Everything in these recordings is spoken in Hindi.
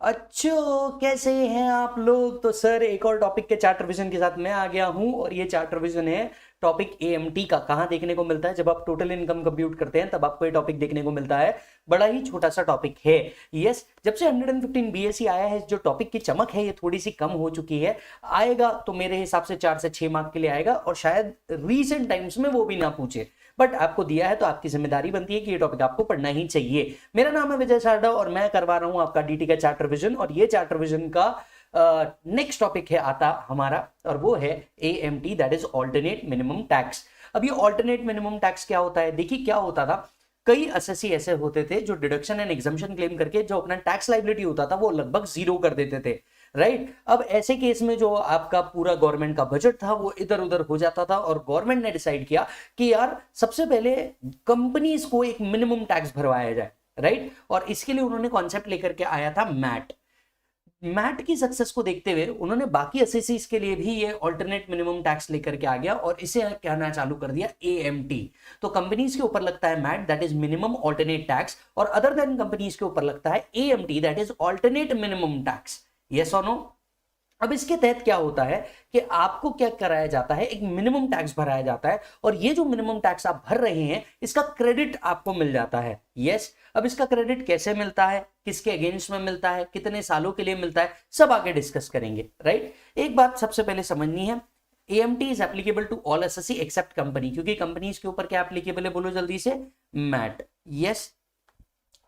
अच्छो, कैसे हैं आप लोग? तो सर एक और टॉपिक के चार्ट रिवीजन के साथ मैं आ गया हूं और ये चार्ट रिवीजन है टॉपिक एएमटी का। कहाँ देखने को मिलता है? जब आप टोटल इनकम कंप्यूट करते हैं तब आपको ये टॉपिक देखने को मिलता है। बड़ा ही छोटा सा टॉपिक है। यस, जब से 115 बीएससी आया है जो टॉपिक की चमक है ये थोड़ी सी कम हो चुकी है। आएगा तो मेरे हिसाब से 4 से 6 मार्क के लिए आएगा और शायद रीसेंट टाइम्स में वो भी ना पूछे, बट आपको दिया है तो आपकी जिम्मेदारी बनती है कि ये टॉपिक आपको पढ़ना ही चाहिए। मेरा नाम है विजय सारडा और मैं करवा रहा हूं आपका डीटी का चार्ट रिवीजन और ये चार्ट रिवीजन का नेक्स्ट टॉपिक है आता हमारा और वो है AMT, that is alternate minimum tax. अब ये ऑल्टरनेट मिनिमम टैक्स क्या होता है? देखिए क्या होता था, कई एसएससी ऐसे होते थे जो डिडक्शन एंड एग्जम्पशन क्लेम करके जो अपना टैक्स लाइबिलिटी होता था वो लगभग जीरो कर देते थे, राइट। अब ऐसे केस में जो आपका पूरा गवर्नमेंट का बजट था वो इधर उधर हो जाता था और गवर्नमेंट ने डिसाइड किया कि यार सबसे पहले कंपनीज को एक मिनिमम टैक्स भरवाया जाए, राइट। और इसके लिए उन्होंने कॉन्सेप्ट लेकर के आया था मैट। मैट की सक्सेस को देखते हुए उन्होंने बाकी एसएससीज के लिए भी ये अल्टरनेट मिनिमम टैक्स लेकर के आ गया और इसे कहना चालू कर दिया एएमटी। तो कंपनीज के ऊपर लगता है MAT, that is minimum alternate tax, और अदर देन कंपनीज के ऊपर लगता है AMT, that is alternate minimum tax. Yes और नो? अब इसके तहत क्या होता है कि आपको क्या कराया जाता है, एक मिनिमम टैक्स भराया जाता है और ये जो मिनिमम टैक्स आप भर रहे हैं इसका क्रेडिट आपको मिल जाता है। यस, अब इसका क्रेडिट कैसे मिलता है, किसके अगेंस्ट में मिलता है, कितने सालों के लिए मिलता है, सब आगे डिस्कस करेंगे, राइट। एक बात सबसे पहले समझनी है, AMT is applicable to all assessee except company, क्योंकि कंपनीज के ऊपर क्या एप्लीकेबल है बोलो जल्दी से? मैट। यस,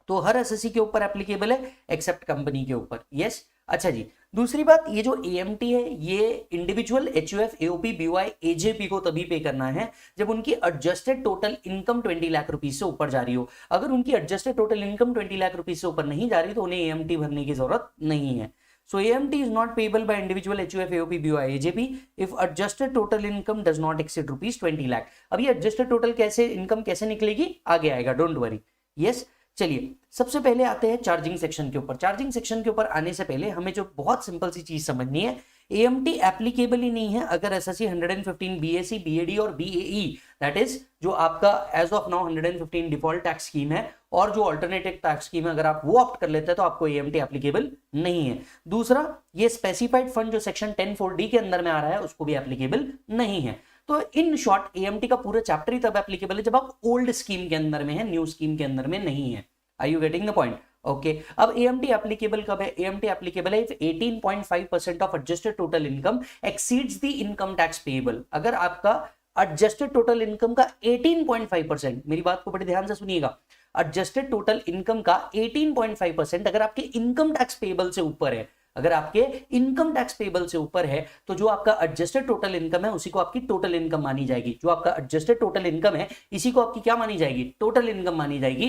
तो हर एसएससी के ऊपर एप्लीकेबल है एक्सेप्ट कंपनी के ऊपर। यस, अच्छा जी। दूसरी बात, ये जो एएमटी है ये individual HUF AOP BY AJP को तभी पे करना है जब उनकी adjusted total income 20 lakh rupees से ऊपर जा रही हो। अगर उनकी adjusted total income 20 lakh rupees से ऊपर नहीं जा रही तो उन्हें एएमटी भरने की जरूरत नहीं है। So AMT is not payable by individual HUF, AOP, BOI, AJP if adjusted total income does not exceed rupees 20 lakh. अब ये adjusted total कैसे इनकम कैसे निकलेगी आगे आएगा, डोंट वरी। यस, चलिए सबसे पहले आते हैं चार्जिंग सेक्शन के ऊपर। चार्जिंग सेक्शन के ऊपर आने से पहले हमें जो बहुत सिंपल सी चीज समझनी है, एएमटी एप्लीकेबल ही नहीं है अगर एसएससी 115 बीएससी बीएडी और बीएई, दैट इज जो आपका as of now 115 default tax scheme है और जो अल्टरनेटिव टैक्स स्कीम है, अगर आप वो ऑप्ट कर लेते हैं तो आपको एएमटी एप्लीकेबल नहीं है। दूसरा, ये स्पेसिफाइड फंड जो सेक्शन 10(4)D के अंदर में आ रहा है उसको भी एप्लीकेबल नहीं है। तो इन शॉर्ट एएमटी का पूरा चैप्टर ही तब एप्लीकेबल है जब आप ओल्ड स्कीम के अंदर में है, न्यू स्कीम के अंदर में नहीं है। Are you getting the point? Okay, अब एएमटी एप्लीकेबल कब है? एएमटी एप्लीकेबल है if 18.5% of adjusted total income exceeds the income tax payable. अगर आपका एडजस्टेड टोटल इनकम का 18.5%, मेरी बात को बड़े ध्यान से सुनिएगा, एडजस्टेड टोटल इनकम का 18.5% अगर आपके इनकम टैक्स पेएबल से ऊपर है, अगर आपके इनकम टैक्स पेबल से ऊपर है तो जो आपका एडजस्टेड टोटल इनकम है उसी को आपकी टोटल इनकम मानी जाएगी। जो आपका एडजस्टेड टोटल इनकम है इसी को आपकी क्या मानी जाएगी? टोटल इनकम मानी जाएगी।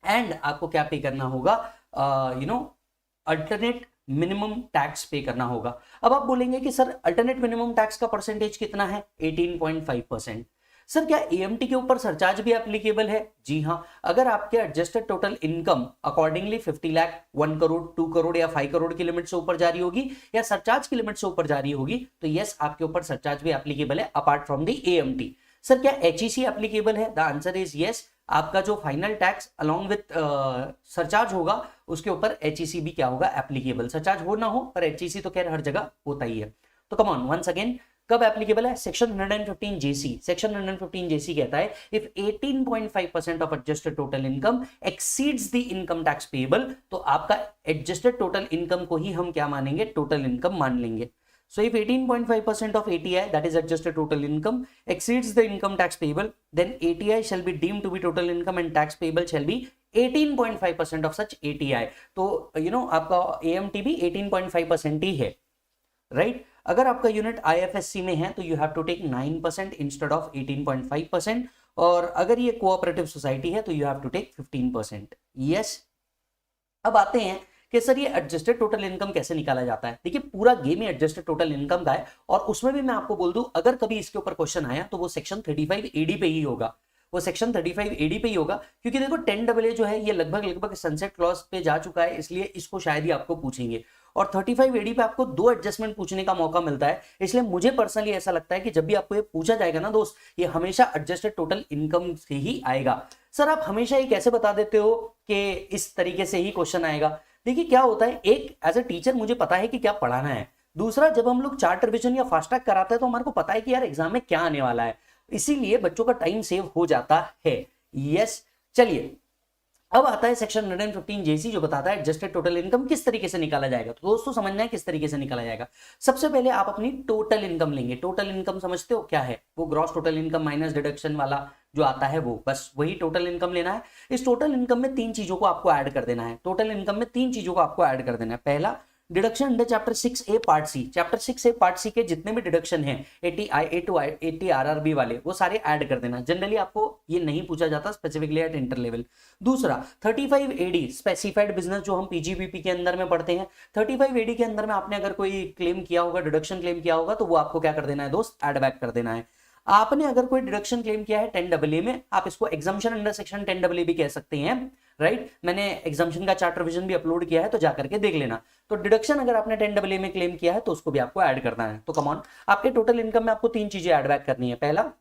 एंड आपको क्या पे करना होगा? अल्टरनेट मिनिमम टैक्स पे करना होगा। अब आप बोलेंगे कि सर अल्टरनेट मिनिमम टैक्स का परसेंटेज कितना है? 18.5%। सर क्या एएमटी के ऊपर सरचार्ज भी एप्लीकेबल है? जी हाँ, अगर आपके adjusted total income accordingly 50 lakh, 1 crore, 2 crore या 5 करोड़ की लिमिट से ऊपर जा रही होगी या सरचार्ज की लिमिट से ऊपर जा रही होगी तो यस आपके ऊपर सरचार्ज भी एप्लीकेबल है apart from the AMT. Sir क्या एचईसी एप्लीकेबल है? The answer is yes. आपका जो final tax along with surcharge होगा उसके ऊपर एचईसी भी क्या होगा? एप्लीकेबल। सरचार्ज हो ना हो पर एचईसी तो खैर हर जगह होता ही है। तो कम ऑन वंस अगेन, कब एप्लीकेबल है? सेक्शन 115 जेसी। सेक्शन 115 जेसी कहता है if 18.5% of adjusted total income exceeds the income tax payable, तो आपका एडजस्टेड टोटल इनकम को ही हम क्या मानेंगे? टोटल इनकम मान लेंगे। So if 18.5% of ATI, that is adjusted total income, exceeds the income tax payable, then ATI shall be deemed to be total income and tax payable shall be 18.5% of such ATI. तो आपका AMT भी 18.5% ही है, राइट। अगर आपका यूनिट IFSC में है तो you have to take 9% instead of 18.5%, और अगर ये कोऑपरेटिव सोसाइटी है तो you have to take 15%। Yes, अब आते हैं कि सर ये एडजस्टेड टोटल इनकम कैसे निकाला जाता है। देखिए पूरा गेम ही एडजस्टेड टोटल इनकम का है और उसमें भी मैं आपको बोल दूं अगर कभी इसके ऊपर क्वेश्चन आया तो वो सेक्शन 35AD पे ही होगा। वो सेक्शन 35AD पे ही होगा क्योंकि देखो 10AA जो है ये लगभग सनसेट क्लॉज पे जा चुका है, इसलिए इसको शायद ही आपको पूछेंगे। और 35AD पे आपको 2 एडजस्टमेंट पूछने का मौका मिलता है, इसलिए मुझे पर्सनली ऐसा लगता है कि जब भी आपको ये पूछा जाएगा ना दोस्त, ये हमेशा एडजस्टेड टोटल इनकम से ही आएगा। सर आप हमेशा ये कैसे बता देते हो कि इस तरीके से ही क्वेश्चन आएगा? देखिए क्या होता है, एक एज अ टीचर मुझे पता है कि क्या पढ़ाना है, दूसरा जब हम लोग चार्ट रिवीजन या फास्ट ट्रैक कराते हैं तो हमारे को पता है कि यार एग्जाम में क्या आने वाला है, इसीलिए बच्चों का टाइम सेव हो जाता है। यस, चलिए अब आता है सेक्शन 115 जेसी जो बताता है एडजस्टेड टोटल इनकम किस तरीके से निकाला जाएगा। तो दोस्तों समझना है किस तरीके से निकाला जाएगा। सबसे पहले आप अपनी टोटल इनकम लेंगे। टोटल इनकम समझते हो क्या है, वो gross total income minus deduction वाला जो आता है वो, बस वही टोटल इनकम लेना है। इस टोटल इनकम में तीन चीजों को आपको ऐड कर देना है। टोटल इनकम में तीन चीजों को आपको ऐड कर देना है। पहला, deduction under chapter 6A part C. Chapter 6A part C के जितने भी डिडक्शन हैं 80I, 80 RRB वाले, वो सारे ऐड कर देना। जनरली आपको ये नहीं पूछा जाता स्पेसिफिकली एट इंटर लेवल। दूसरा, 35AD स्पेसिफाइड बिजनेस जो हम PGBP के अंदर में पढ़ते हैं, 35AD के अंदर में आपने अगर कोई क्लेम किया होगा, डिडक्शन क्लेम किया होगा, तो वो आपको क्या कर देना है दोस्त, ऐड बैक कर देना है। आपने अगर कोई डिडक्शन क्लेम किया है 10AA में, आप इसको एग्जाम्पशन अंडर सेक्शन 10AA भी कह सकते हैं, राइट। मैंने एग्जाम्पशन का चार्ट रिवीजन भी अपलोड किया है, तो जाकर के देख लेना। तो डिडक्शन अगर आपने 10AA में क्लेम किया है तो उसको भी आपको ऐड करना है। तो कमॉन, आपके टोटल इनकम में आपको तीन चीजें ऐड बैक करनी है। पहला,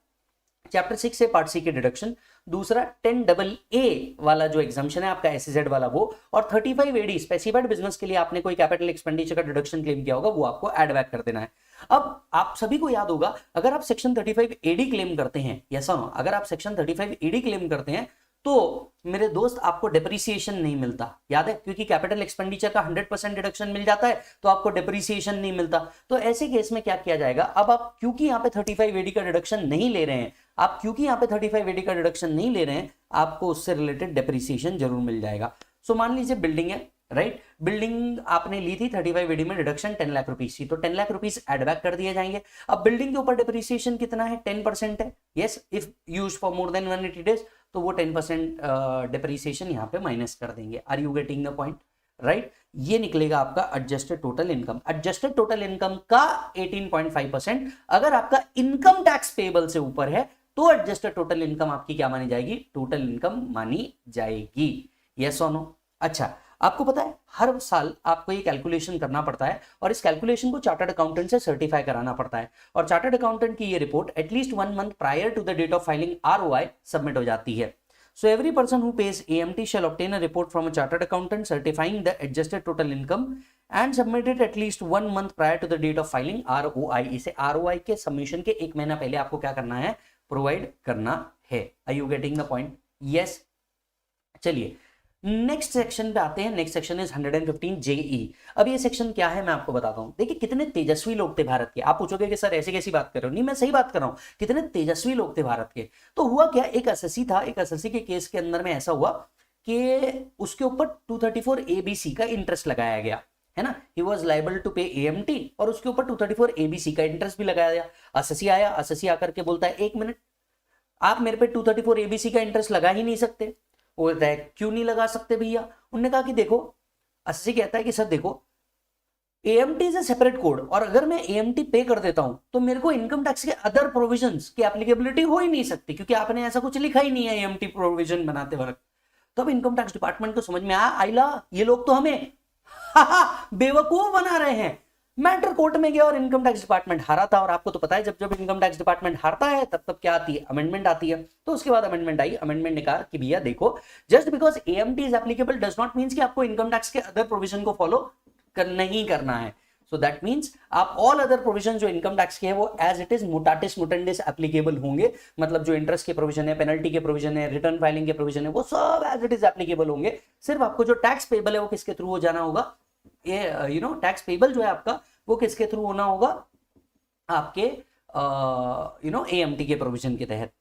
चैप्टर 6A पार्ट सी के डिडक्शन। दूसरा, 10AA वाला जो एग्जाम्पशन है आपका SEZ वाला वो, और 35AD स्पेसिफाइड बिजनेस के लिए आपने कोई कैपिटल एक्सपेंडिचर का डिडक्शन क्लेम किया होगा, वो आपको ऐड बैक कर देना है। अब आप सभी को याद होगा, अगर आप सेक्शन 35AD क्लेम करते हैं, यस और नो, अगर आप सेक्शन 35AD क्लेम करते हैं तो मेरे दोस्त आपको डेप्रिसिएशन नहीं मिलता, याद है, क्योंकि कैपिटल एक्सपेंडिचर का 100% डिडक्शन मिल जाता है तो आपको डेप्रिसिएशन नहीं मिलता। तो ऐसे केस में क्या किया जाएगा, अब आप क्योंकि यहाँ पे 35AD का डिडक्शन नहीं ले रहे हैं, आप क्योंकि यहाँ पे 35AD का डिडक्शन नहीं ले रहे हैं, आपको उससे रिलेटेड डेप्रिसिएशन जरूर मिल जाएगा। सो मान लीजिए बिल्डिंग है, राइट, बिल्डिंग आपने ली थी 35AD में, डिडक्शन 10 लाख रुपीज थी, तो 10 लाख रुपीज एड बैक कर दिए जाएंगे। अब बिल्डिंग के ऊपर डिप्रिसिएशन कितना है, 10% है, yes, if use for more than 180 days, तो वो 10% डिप्रिसिएशन यहाँ पे माइनस कर देंगे। Are you getting the point, right. ये निकलेगा आपका adjusted total income. Adjusted total income का 18.5%, अगर आपका इनकम टैक्स पेबल से ऊपर है तो एडजस्टेड टोटल इनकम आपकी क्या मानी जाएगी, टोटल इनकम मानी जाएगी। यस और नो। अच्छा, आपको पता है हर साल आपको ये कैलकुलेशन करना पड़ता है और इस कैलकुलेशन को चार्टर्ड अकाउंटेंट से सर्टिफाई कराना पड़ता है, और चार्टर्ड अकाउंटेंट की ये report at least 1 month prior to the date of filing ROI submit हो जाती है। So every person who pays AMT shall obtain a report from a chartered accountant certifying the adjusted total income and submit it at least 1 month prior to the date of filing ROI। इसे ROI के सबमिशन के 1 महीना पहले आपको क्या करना है, प्रोवाइड करना है। Are you getting the point? Yes। चलिए नेक्स्ट सेक्शन पे आते हैं। Next section is 115 JE। अब ये सेक्शन क्या है मैं आपको बताता हूं। देखिए कितने तेजस्वी लोग थे भारत के। आप पूछोगे कि सर ऐसे कैसी बात कर रहे हो, नहीं मैं सही बात कर रहा हूं, कितने तेजस्वी लोग थे भारत के। तो हुआ क्या, एक एसएससी था, एक एसएससी के केस के अंदर में ऐसा हुआ कि उसके ऊपर 234 ABC का इंटरेस्ट लगाया गया, है ना। ही वॉज लाइबल टू पे AMT और उसके ऊपर 234 ABC का इंटरेस्ट भी लगाया गया। एसएससी आया, एसएससी आकर के बोलता है 1 मिनट, आप मेरे पे 234 ABC का इंटरेस्ट लगा ही नहीं सकते। वो कहता है क्यों नहीं लगा सकते भैया। उन्होंने कहा कि देखो, एसएससी कहता है कि सर देखो, AMT is a separate code, और अगर मैं AMT पे कर देता हूं तो मेरे को इनकम टैक्स के अदर प्रोविजंस की एप्लीकेबिलिटी हो ही नहीं सकती, क्योंकि आपने ऐसा कुछ लिखा ही नहीं है AMT प्रोविजन बनाते वक्त। तो अब इनकम टैक्स डिपार्टमेंट को समझ में आइला, ये लोग तो हमें बेवकूफ बना रहे हैं। मैटर कोर्ट में गया और इनकम टैक्स डिपार्टमेंट हारा था, और आपको तो पता है जब जब इनकम टैक्स डिपार्टमेंट हारता है तब तब क्या आती है, अमेंडमेंट आती है। तो उसके बाद अमेंडमेंट आई, अमेंडमेंट ने कहा कि भैया देखो, just because AMT is applicable does not means कि आपको इनकम टैक्स के अदर प्रोविजन को फॉलो नहीं करना है। सो दैट मींस आप ऑल अदर प्रोविजन जो इनकम टैक्स के है वो एज इट इज मुटाटिस मुटेंडिस एप्लीकेबल होंगे। मतलब जो इंटरेस्ट के प्रोविजन है, पेनल्टी के प्रोविजन है, रिटर्न फाइलिंग के प्रोविजन है, वो सब एज इट इज एप्लीकेबल होंगे। सिर्फ आपको जो टैक्स पेबल है वो किसके थ्रू हो जाना होगा, ये टैक्स पेबल जो है आपका वो किसके थ्रू होना होगा, आपके AMT के प्रोविजन के तहत।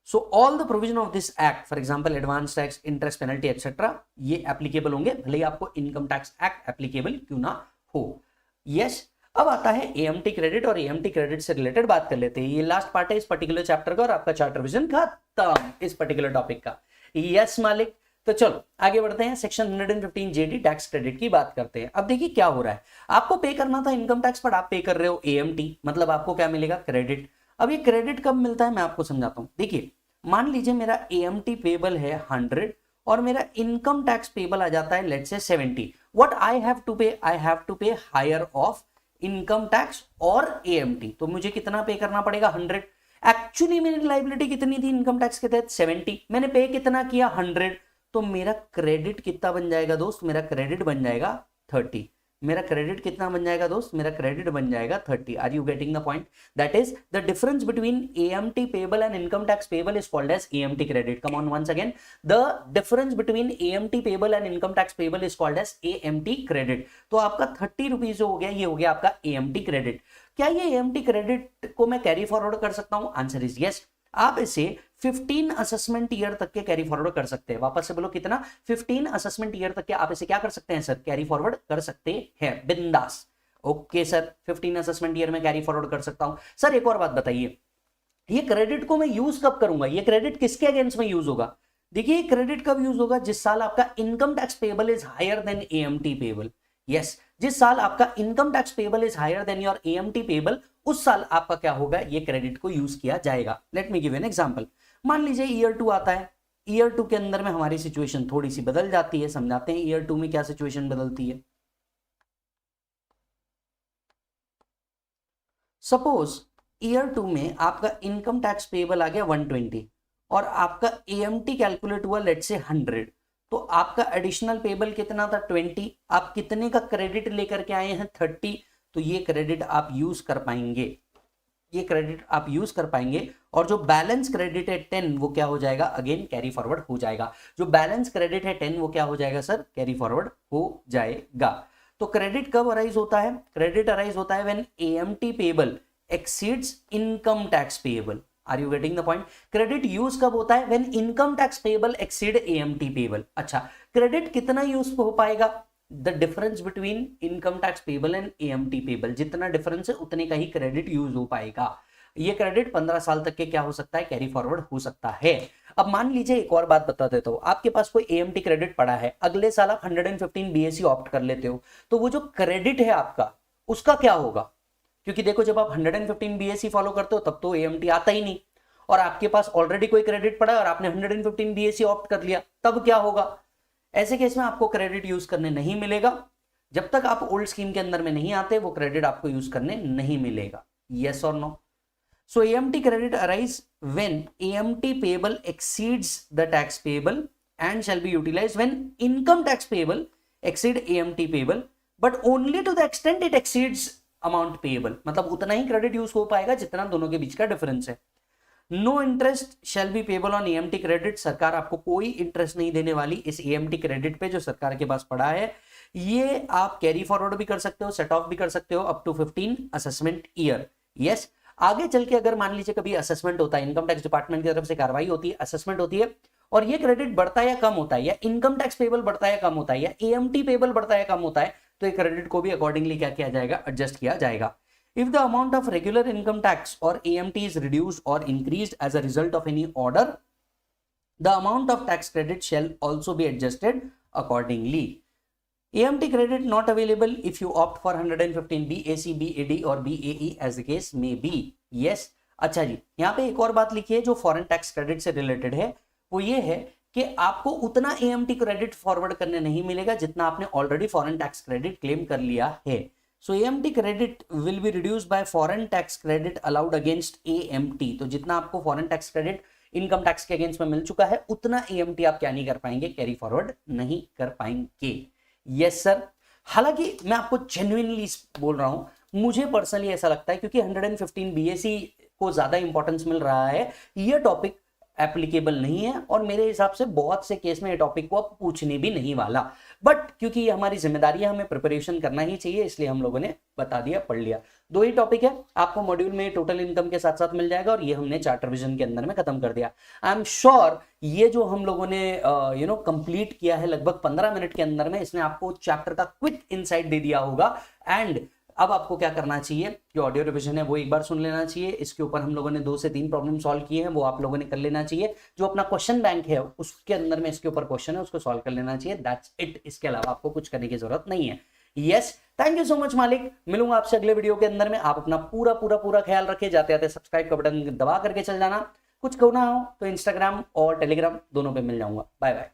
So all the provision of this act, for example advance tax, interest, penalty etcetera, ये एप्लीकेबल होंगे, भले ही आपको इनकम टैक्स एक्ट एप्लीकेबल क्यों ना हो। यस। अब आता है AMT क्रेडिट, और AMT क्रेडिट से रिलेटेड बात कर लेते हैं। ये लास्ट पार्ट है इस पर्टिकुलर चैप्टर का, और आपका चार्ट रिवीजन खत्म इस पर्टिकुलर टॉपिक का। यस मालिक। तो चलो आगे बढ़ते हैं, सेक्शन 115 JD टैक्स क्रेडिट की बात करते हैं। अब देखिए क्या हो रहा है, आपको पे करना था इनकम टैक्स, पर आप पे कर रहे हो AMT, मतलब आपको क्या मिलेगा, क्रेडिट। अब ये क्रेडिट कब मिलता है मैं आपको समझाता हूं। देखिए मान लीजिए मेरा AMT पेबल है 100 और मेरा इनकम टैक्स पेबल आ जाता है let's say 70। What I have to पे, आई हैव टू पे हायर ऑफ इनकम टैक्स और AMT। तो मुझे कितना पे करना पड़ेगा, 100। एक्चुअली मेरी लाइबिलिटी कितनी थी इनकम टैक्स के तहत, 70। मैंने पे कितना किया, 100। तो मेरा क्रेडिट कितना बन जाएगा दोस्त, मेरा क्रेडिट बन जाएगा 30। मेरा क्रेडिट कितना बन जाएगा दोस्त, मेरा क्रेडिट बन जाएगा 30। Are you getting the point? That is the difference between AMT payable and income tax payable is called as AMT credit. Come on once again, the difference between AMT payable and income tax payable is called as AMT credit. तो आपका 30 रुपीज जो हो गया, ये हो गया आपका AMT क्रेडिट। क्या ये AMT क्रेडिट को मैं कैरी फॉरवर्ड कर सकता हूं? Answer is yes. आप इसे 15 असेसमेंट ईयर तक के कैरी फॉरवर्ड कर सकते हैं। वापस से बोलो कितना? 15 असेसमेंट ईयर तक के आप इसे क्या कर सकते हैं सर? कैरी फॉरवर्ड कर सकते हैं, बिंदास। ओके सर, 15 असेसमेंट ईयर में कैरी फॉरवर्ड कर सकता हूं। सर एक और बात बताइए, ये क्रेडिट को मैं यूज कब करूंगा? ये क्रेडिट किसके अगेंस्ट में यूज होगा? देखिए, क्रेडिट कब यूज होगा? जिस साल आपका income tax payable is higher than AMT payable. Yes, जिस साल आपका income tax payable is higher than your AMT payable, उस साल आपका क्या होगा? ये क्रेडिट को यूज किया जाएगा। Let me give an example. मान लीजिए ईयर 2 आता है। ईयर 2 के अंदर में हमारी सिचुएशन थोड़ी सी बदल जाती है। समझाते हैं ईयर 2 में क्या सिचुएशन बदलती है। सपोज ईयर 2 में आपका इनकम टैक्स पेबल आ गया 120 और आपका AMT कैलकुलेट हुआ लेट से 100, तो आपका एडिशनल पेबल कितना था? 20। आप कितने का क्रेडिट लेकर के आए हैं? 30। तो ये क्रेडिट आप यूज कर पाएंगे, ये क्रेडिट आप यूज कर पाएंगे। और जो बैलेंस क्रेडिट है 10, वो क्या हो जाएगा? अगेन कैरी फॉरवर्ड हो जाएगा। जो बैलेंस क्रेडिट है 10, वो क्या हो जाएगा सर? कैरी फॉरवर्ड हो जाएगा। तो क्रेडिट कब अराइज होता है? क्रेडिट अराइज होता है when AMT payable exceeds income tax payable. Are you getting the point? Credit use कब होता है? When income tax payable exceed AMT payable. अच्छा, क्रेडिट कितना यूज हो पाएगा? The difference between income tax payable and AMT payable, जितना डिफरेंस है उतने का ही क्रेडिट यूज हो पाएगा। ये क्रेडिट 15 साल तक के क्या हो सकता है? कैरी फॉरवर्ड हो सकता है। अब मान लीजिए एक और बात बता देता हूं, आपके पास कोई AMT क्रेडिट पड़ा है, अगले साल आप 115 BAC ऑप्ट कर लेते हो, तो वो जो क्रेडिट है आपका, उसका क्या होगा? क्योंकि देखो, जब आप 115 BAC फॉलो करते हो तब तो AMT आता ही नहीं, और आपके पास ऑलरेडी कोई क्रेडिट पड़ा है और आपने 115 BAC ऑप्ट कर लिया, तब क्या होगा? ऐसे केस में आपको क्रेडिट यूज करने नहीं मिलेगा। जब तक आप ओल्ड स्कीम के अंदर में नहीं आते, वो क्रेडिट आपको यूज करने नहीं मिलेगा। यस और no? So AMT credit arise when AMT payable exceeds the tax payable and shall be utilised when income tax payable exceed AMT payable, but only to the extent it exceeds amount payable. मतलब उतना ही क्रेडिट यूज हो पाएगा जितना दोनों के बीच का डिफरेंस है। No interest shall be payable on AMT credit. सरकार आपको कोई इंटरेस्ट नहीं देने वाली इस AMT क्रेडिट पे जो सरकार के पास पड़ा है। ये आप कैरी फॉरवर्ड भी कर सकते हो, सेट ऑफ भी कर सकते हो up to 15 assessment year. Yes, आगे चल के अगर मान लीजिए कभी असेसमेंट होता है, इनकम टैक्स डिपार्टमेंट की तरफ से कार्रवाई होती है, असेसमेंट होती है, और ये क्रेडिट बढ़ता है या कम होता है, या इनकम टैक्स पेबल बढ़ता है या कम होता है, या AMT पेबल बढ़ता है या कम होता है, तो ये क्रेडिट को भी अकॉर्डिंगली क्या किया जाएगा? एडजस्ट किया जाएगा। If the amount of regular income tax or AMT is reduced or increased as a result of any order, the amount of tax credit shall also be adjusted accordingly. AMT credit not available if you opt for 115 BAC, BAD or BAE as the case may be. Yes. अच्छा जी, यहाँ पे एक और बात लिखी है जो फॉरेन टैक्स क्रेडिट से रिलेटेड है, वो ये है कि आपको उतना AMT क्रेडिट फॉरवर्ड करने नहीं मिलेगा जितना आपने already foreign tax credit claim कर लिया है। So AMT credit will be reduced by foreign tax credit allowed against AMT। तो जितना आपको foreign tax credit income tax के अगेंस्ट में मिल चुका है, उतना AMT आप क्या नहीं कर पाएंगे? कैरी फॉरवर्ड नहीं कर पाएंगे। Yes sir. हालांकि मैं आपको जेन्युइनली बोल रहा हूं, मुझे पर्सनली ऐसा लगता है क्योंकि 115 BAC को ज्यादा इंपॉर्टेंस मिल रहा है, यह टॉपिक एप्लीकेबल नहीं है और मेरे हिसाब से बहुत से केस में ये टॉपिक को अब पूछने भी नहीं वाला। बट क्योंकि ये हमारी जिम्मेदारी है, हमें प्रिपरेशन करना ही चाहिए, इसलिए हम लोगों ने बता दिया, पढ़ लिया। 2 ही टॉपिक है, आपको मॉड्यूल में टोटल इनकम के साथ साथ मिल जाएगा और ये हमने चार्ट रिवीजन के अंदर में खत्म कर दिया। आई एम श्योर ये जो हम लोगों ने कंप्लीट किया है लगभग 15 मिनट के अंदर में, इसने आपको चैप्टर का क्विक इनसाइट दे दिया होगा। एंड अब आपको क्या करना चाहिए, जो ऑडियो रिवीजन है वो एक बार सुन लेना चाहिए। इसके ऊपर हम लोगों ने 2 से 3 प्रॉब्लम सॉल्व किए हैं, वो आप लोगों ने कर लेना चाहिए। जो अपना क्वेश्चन बैंक है उसके अंदर में इसके ऊपर क्वेश्चन है, उसको सॉल्व कर लेना चाहिए। That's it. इसके अलावा आपको कुछ करने की जरूरत नहीं है। Yes, thank you so much मालिक। मिलूंगा आपसे अगले वीडियो के अंदर में। आप अपना पूरा ख्याल रखें। जाते जाते सब्सक्राइब का बटन दबा करके चल जाना। कुछ कहना हो तो इंस्टाग्राम और टेलीग्राम दोनों पे मिल जाऊंगा। Bye bye.